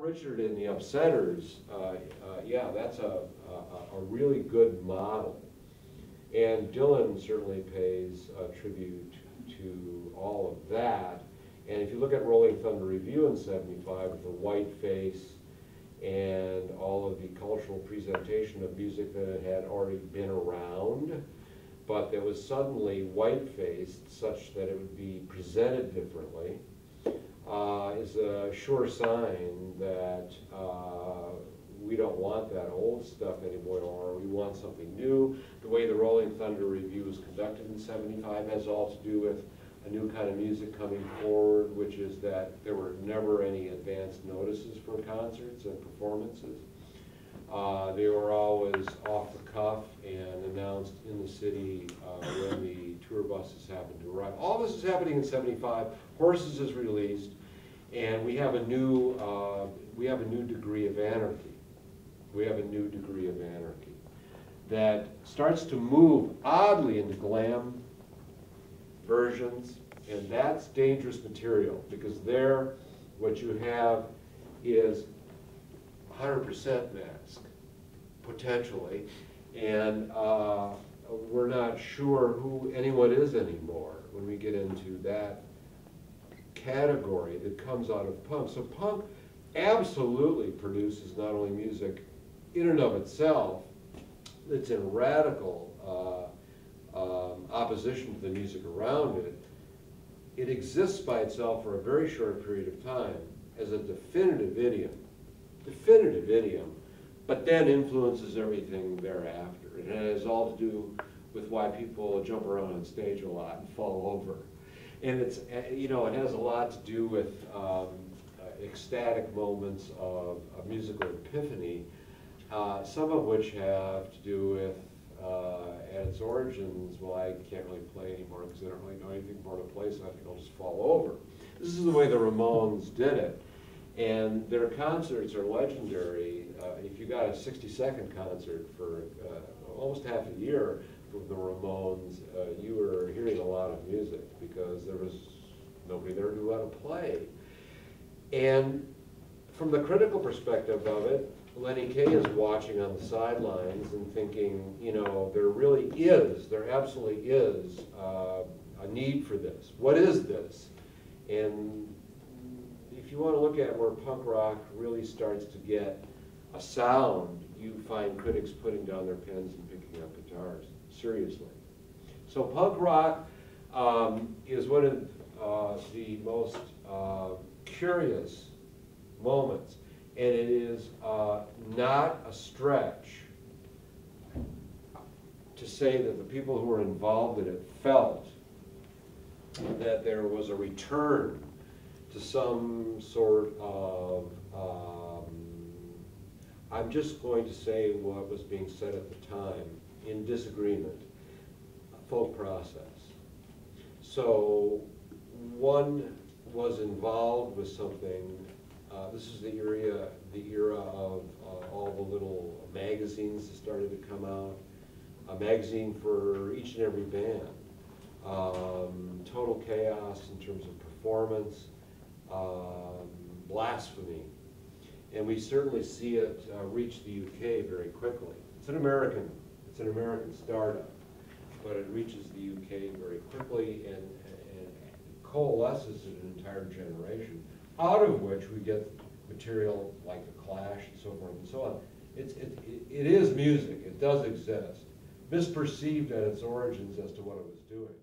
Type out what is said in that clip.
Richard and the Upsetters, yeah, that's a really good model. And Dylan certainly pays tribute to all of that. And if you look at Rolling Thunder Review in '75 with the white face and all of the cultural presentation of music that had already been around, but that was suddenly white-faced such that it would be presented differently, is a sure sign that we don't want that old stuff anymore, or we want something new. The way the Rolling Thunder Review was conducted in '75 has all to do with a new kind of music coming forward, which is that there were never any advance notices for concerts and performances. They were always off the cuff and announced in the city when the tour buses happened to arrive. All this is happening in '75. Horses is released, and we have a new degree of anarchy. We have a new degree of anarchy that starts to move oddly into glam versions, and that's dangerous material, because there what you have is 100% mask, potentially, and we're not sure who anyone is anymore when we get into that category that comes out of punk. So punk absolutely produces not only music in and of itself that's in radical opposition to the music around it. It exists by itself for a very short period of time as a definitive idiom, but then influences everything thereafter. It has all to do with why people jump around on stage a lot and fall over. And it's, you know, it has a lot to do with ecstatic moments of musical epiphany, some of which have to do with, at its origins, well, I can't really play anymore because I don't really know anything more to play, so I think I'll just fall over. This is the way the Ramones did it. And their concerts are legendary. If you got a 60-second concert for almost half a year from the Ramones, you were hearing a lot of music because there was nobody there who knew how to play. And from the critical perspective of it, Lenny Kaye is watching on the sidelines and thinking, you know, there absolutely is a need for this. What is this? And if you want to look at where punk rock really starts to get a sound, you find critics putting down their pens and picking up guitars, seriously. So punk rock is one of the most curious moments. And it is not a stretch to say that the people who were involved in it felt that there was a return to some sort of, I'm just going to say what was being said at the time, in disagreement, folk process. So one was involved with something. This is the era of all the little magazines that started to come out. A magazine for each and every band. Total chaos in terms of performance, blasphemy. And we certainly see it reach the UK very quickly. It's an American startup, but it reaches the UK very quickly and coalesces an entire generation, out of which we get material like The Clash and so forth and so on. It is music, it does exist, misperceived at its origins as to what it was doing.